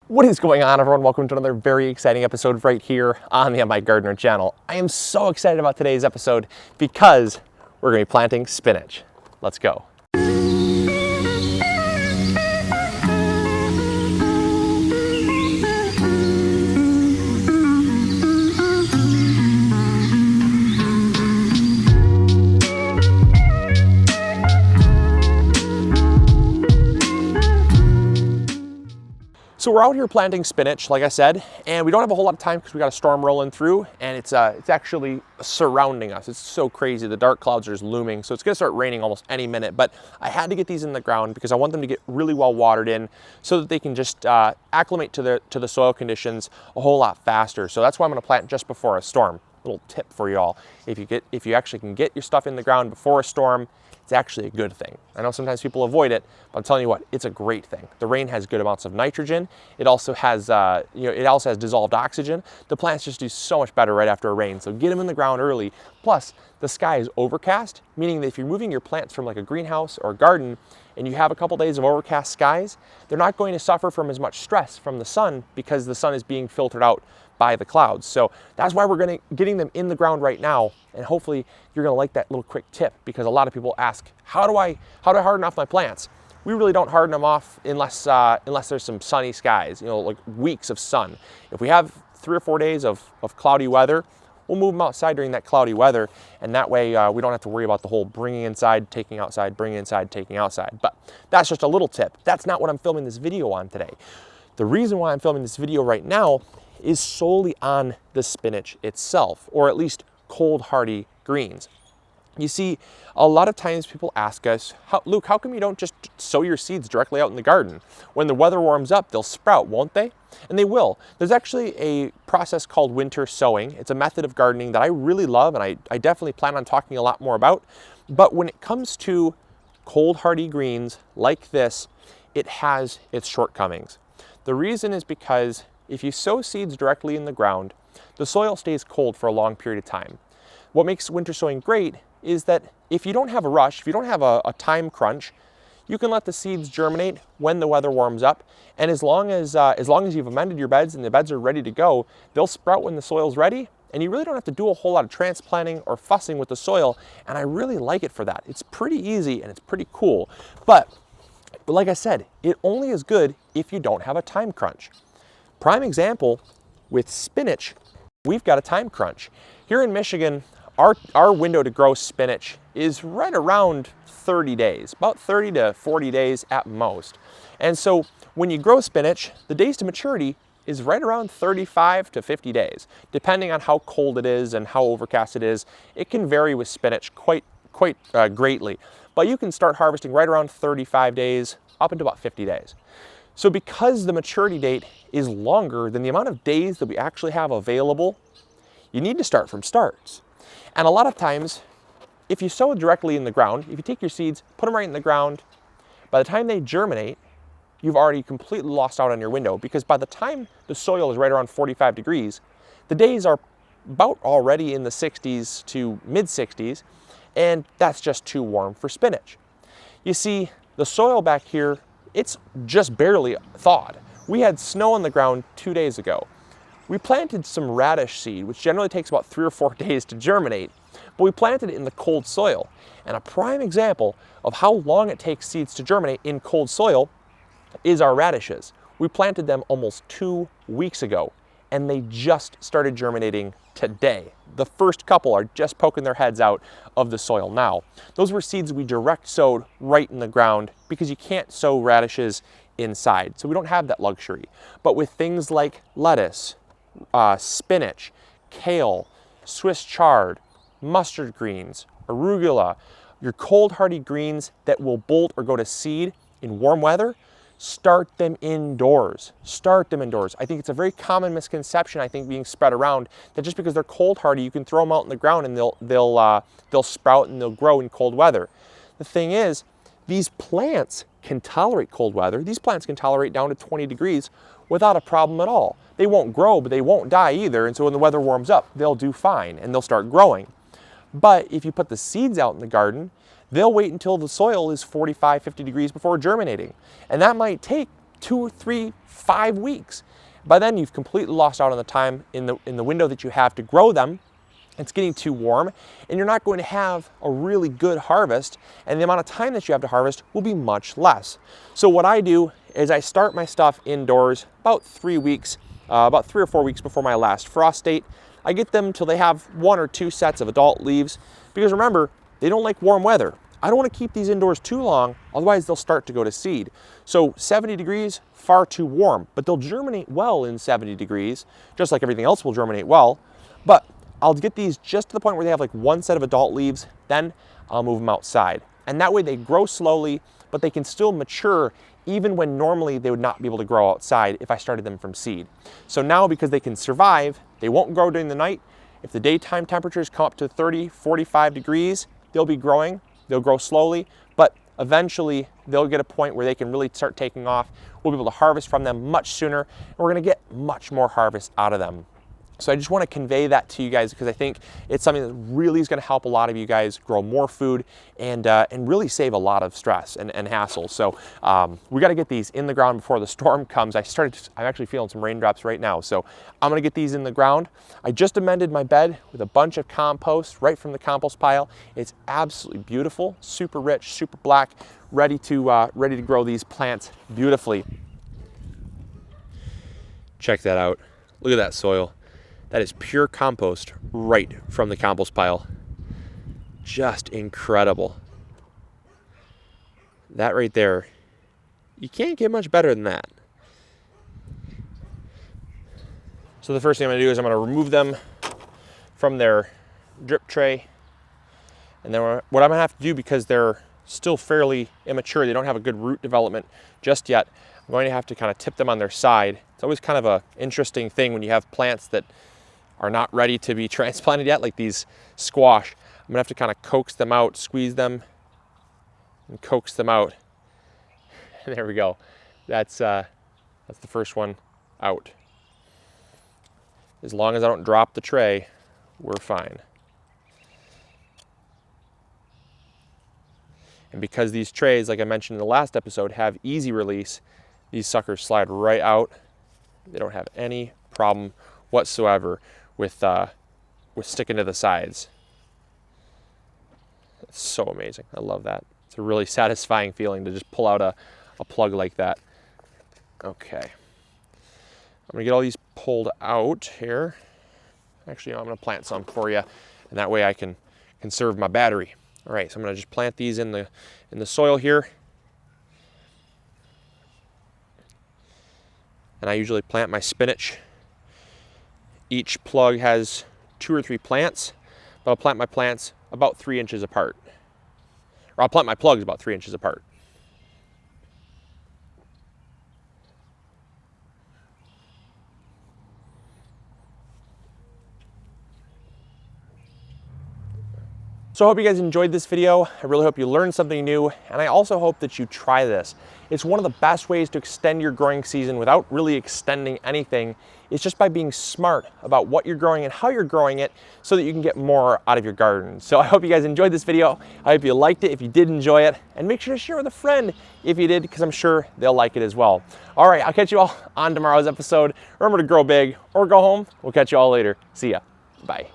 What is going on, everyone? Welcome to another very exciting episode right here on the MIgardener channel. I am so excited about today's episode because we're going to be planting spinach. Let's go. So we're out here planting spinach, like I said, and we don't have a whole lot of time because we got a storm rolling through, and it's actually surrounding us. It's so crazy. The dark clouds are just looming, so it's going to start raining almost any minute. But I had to get these in the ground because I want them to get really well watered in, so that they can just acclimate to the soil conditions a whole lot faster. So that's why I'm going to plant just before a storm. Little tip for y'all: if you actually can get your stuff in the ground before a storm, it's actually a good thing. I know sometimes people avoid it, but I'm telling you what, it's a great thing. The rain has good amounts of nitrogen. It also has, it also has dissolved oxygen. The plants just do so much better right after a rain. So get them in the ground early. Plus, the sky is overcast, meaning that if you're moving your plants from like a greenhouse or a garden, and you have a couple days of overcast skies, they're not going to suffer from as much stress from the sun because the sun is being filtered out by the clouds. So that's why we're getting them in the ground right now, and hopefully you're gonna like that little quick tip, because a lot of people ask, how do I harden off my plants? We really don't harden them off unless there's some sunny skies, like weeks of sun. If we have 3 or 4 days of cloudy weather, we'll move them outside during that cloudy weather, and that way we don't have to worry about the whole bringing inside, taking outside, bringing inside, taking outside. But that's just a little tip. That's not what I'm filming this video on today. The reason why I'm filming this video right now is solely on the spinach itself, or at least cold hardy greens. You see, a lot of times people ask us, Luke, how come you don't just sow your seeds directly out in the garden? When the weather warms up, they'll sprout, won't they? And they will. There's actually a process called winter sowing. It's a method of gardening that I really love, and I definitely plan on talking a lot more about. But when it comes to cold hardy greens like this, it has its shortcomings. The reason is because if you sow seeds directly in the ground, the soil stays cold for a long period of time. What makes winter sowing great is that if you don't have a rush, if you don't have a time crunch, you can let the seeds germinate when the weather warms up, and as long as you've amended your beds and the beds are ready to go, they'll sprout when the soil's ready, and you really don't have to do a whole lot of transplanting or fussing with the soil, and I really like it for that. It's pretty easy and it's pretty cool, but like I said, it only is good if you don't have a time crunch. Prime example, with spinach, we've got a time crunch. Here in Michigan, our window to grow spinach is right around 30 days, about 30 to 40 days at most. And so when you grow spinach, the days to maturity is right around 35 to 50 days, depending on how cold it is and how overcast it is. It can vary with spinach quite greatly, but you can start harvesting right around 35 days up into about 50 days. So because the maturity date is longer than the amount of days that we actually have available, you need to start from starts. And a lot of times, if you sow directly in the ground, if you take your seeds, put them right in the ground, by the time they germinate, you've already completely lost out on your window, because by the time the soil is right around 45 degrees, the days are about already in the 60s to mid 60s, and that's just too warm for spinach. You see, the soil back here, it's just barely thawed. We had snow on the ground 2 days ago. We planted some radish seed, which generally takes about 3 or 4 days to germinate, but we planted it in the cold soil. And a prime example of how long it takes seeds to germinate in cold soil is our radishes. We planted them almost 2 weeks ago, and they just started germinating today. The first couple are just poking their heads out of the soil now. Those were seeds we direct sowed right in the ground, because you can't sow radishes inside, so we don't have that luxury. But with things like lettuce, spinach, kale, Swiss chard, mustard greens, arugula, your cold hardy greens that will bolt or go to seed in warm weather, start them indoors. Start them indoors. I think it's a very common misconception, I think, being spread around, that just because they're cold hardy, you can throw them out in the ground and they'll sprout and they'll grow in cold weather. The thing is, these plants can tolerate cold weather. These plants can tolerate down to 20 degrees without a problem at all. They won't grow, but they won't die either. And so when the weather warms up, they'll do fine and they'll start growing. But if you put the seeds out in the garden, they'll wait until the soil is 45, 50 degrees before germinating. And that might take 2, 3, 5 weeks. By then, you've completely lost out on the time in the window that you have to grow them. It's getting too warm, and you're not going to have a really good harvest, and the amount of time that you have to harvest will be much less. So what I do is I start my stuff indoors about 3 weeks, about 3 or 4 weeks before my last frost date. I get them till they have 1 or 2 sets of adult leaves, because remember, they don't like warm weather. I don't want to keep these indoors too long, otherwise they'll start to go to seed. So 70 degrees, far too warm, but they'll germinate well in 70 degrees, just like everything else will germinate well. But I'll get these just to the point where they have like 1 set of adult leaves, then I'll move them outside. And that way they grow slowly, but they can still mature even when normally they would not be able to grow outside if I started them from seed. So now, because they can survive, they won't grow during the night. If the daytime temperatures come up to 30, 45 degrees, they'll be growing. They'll grow slowly, but eventually they'll get a point where they can really start taking off. We'll be able to harvest from them much sooner, and we're gonna get much more harvest out of them. So I just want to convey that to you guys, because I think it's something that really is going to help a lot of you guys grow more food and really save a lot of stress and hassle. So we got to get these in the ground before the storm comes. I'm actually feeling some raindrops right now. So I'm going to get these in the ground. I just amended my bed with a bunch of compost right from the compost pile. It's absolutely beautiful, super rich, super black, ready to grow these plants beautifully. Check that out. Look at that soil. That is pure compost right from the compost pile. Just incredible. That right there, you can't get much better than that. So the first thing I'm gonna do is I'm gonna remove them from their drip tray. And then what I'm gonna have to do, because they're still fairly immature, they don't have a good root development just yet, I'm going to have to kind of tip them on their side. It's always kind of an interesting thing when you have plants that are not ready to be transplanted yet, like these squash. I'm gonna have to kind of coax them out, squeeze them, and coax them out. And there we go. That's the first one out. As long as I don't drop the tray, we're fine. And because these trays, like I mentioned in the last episode, have easy release, these suckers slide right out. They don't have any problem whatsoever with sticking to the sides. It's so amazing. I love that. It's a really satisfying feeling to just pull out a plug like that. Okay. I'm gonna get all these pulled out here. Actually, I'm gonna plant some for you, and that way I can conserve my battery. All right, so I'm gonna just plant these in the soil here. And I usually plant my spinach. Each plug has 2 or 3 plants, but I'll plant my plants about 3 inches apart. Or I'll plant my plugs about 3 inches apart. So I hope you guys enjoyed this video. I really hope you learned something new, and I also hope that you try this. It's one of the best ways to extend your growing season without really extending anything. It's just by being smart about what you're growing and how you're growing it so that you can get more out of your garden. So I hope you guys enjoyed this video. I hope you liked it if you did enjoy it, and make sure to share with a friend if you did, because I'm sure they'll like it as well. All right, I'll catch you all on tomorrow's episode. Remember to grow big or go home. We'll catch you all later. See ya. Bye.